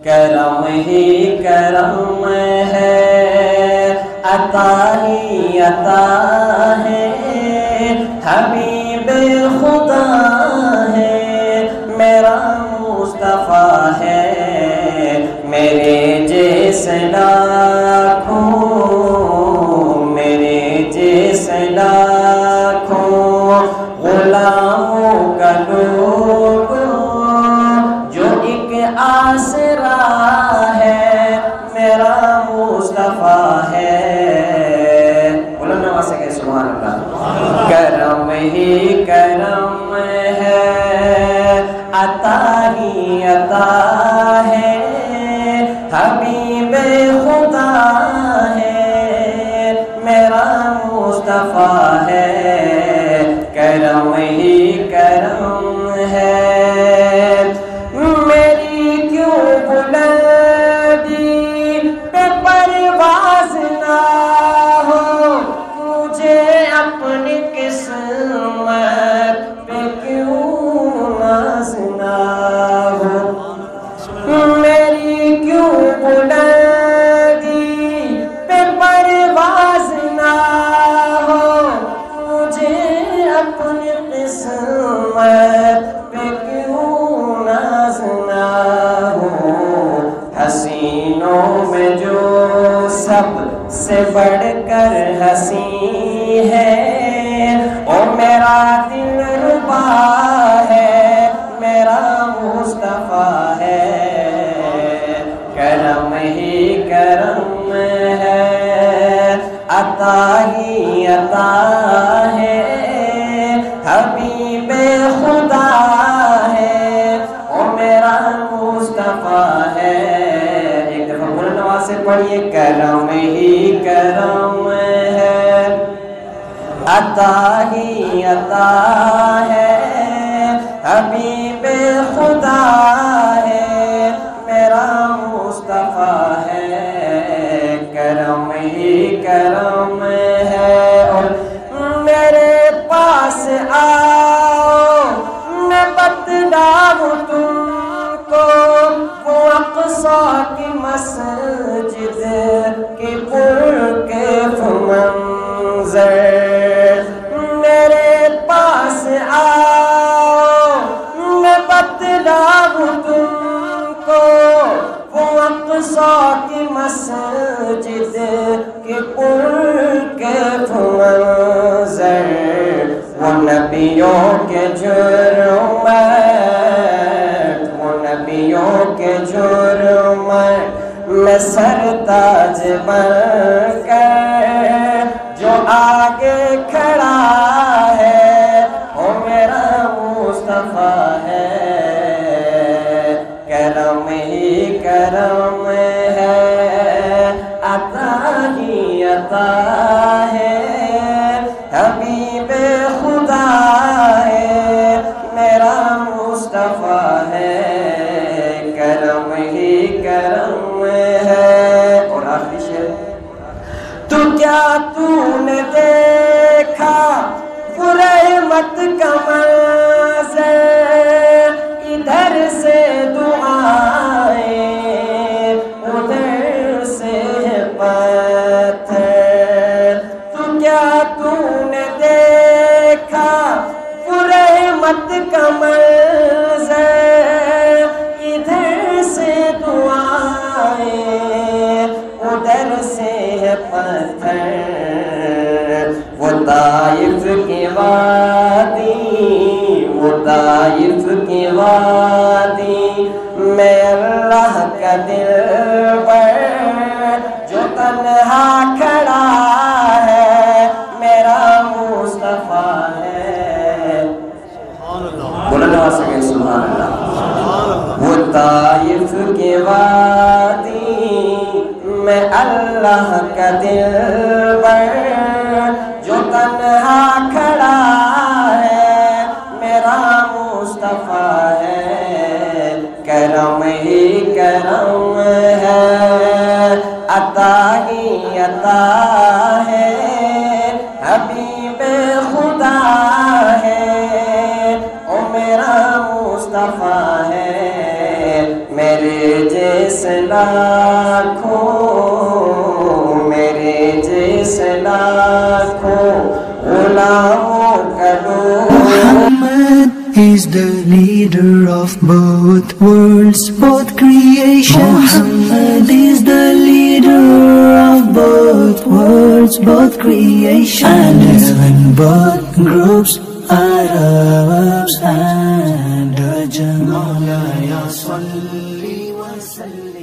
کرم ہی کرم ہے، عطا ہی عطا ہے، حبیب خدا ہے، میرا مصطفیٰ ہے، میرے جیسے لاکھوں، میرے جیسے لاکھوں غلاموں کا لوگو جو ایک آسرا ہے، میرا مصطفیٰ ہے۔ بولنا واسے کہ سبحان اللہ۔ کرم ہی کرم ہے، عطا ہی عطا ہے، حبیب خدا ہے، میرا مصطفیٰ ہے، کرم ہی کرم ہے۔ میری کیوں بلندی پہ پرواز نہ ہو، مجھے اپنی قسمت پہ کیوں ناز نہ ہو، میری کیوں بلندی پہ پرواز نہ ہو، مجھے اپنی قسمت پہ کیوں ناز نہ ہو۔ حسینوں میں جو سب سے بڑھ کر حسین ہے، او میرا دل ربا ہے، میرا مصطفیٰ ہے، کرم ہی کرم ہے، عطا ہی عطا ہے، حبیب خدا ہے، او میرا مصطفیٰ ہے۔ ایک دفعہ بولنا سے پڑھیے، کرم ہی کرم ہے، عطا ہی عطا ہے، حبیب خدا ہے، میرا مصطفیٰ ہے، کرم ہی کرم ہے۔ اور میرے پاس آؤ، میں بتلاؤں تم کو وہ اقصیٰ کی مسجد کی پرکیف منظر۔ میرے پاس آؤ، میں بتلاؤں تم کو وہ اقصیٰ کی مسجد کی پرکیف منظر۔ وہ نبیوں کے جرم، وہ نبیوں کے جرم میں سرتاج بن کر جو آگے کھڑا ہے، وہ میرا مصطفیٰ ہے، کرم ہی کرم ہے، عطا ہی عطا ہے، حبیب خدا ہے، میرا مصطفیٰ ہے، کرم ہی کرم ہے۔ اور آخری شعر، تو کیا تو نے دیکھا وہ رحمت کا منظر، ادھر سے دعائیں ادھر سے پتھر، تو کیا تو نے دیکھا وہ رحمت کا منظر، ادھر سے دعائیں ادھر سے پتھر۔ وہ طائف کی وادی، وہ طائف کی وادی میں اللہ کا دلبر جو تنہا کھڑا ہے، میرا مصطفیٰ ہے۔ بولنا سکے سبحان اللہ۔ وہ طائف کی وادی میں اللہ کا دلبر جو تنہا کھڑا ہے، میرا مصطفیٰ ہے، کرم ہی کرم ہے، عطا ہی عطا ہے، حبیب خدا ہے، او میرا مصطفیٰ ہے، میرے جیسے لاکھوں میرے جیسے لاکھوں غلاموں کا Muhammad is the leader of both worlds, both creations. Muhammad is the leader of both worlds, both creations. And even both groups, Arabs and Ajam. Mawlaya salli wa salli.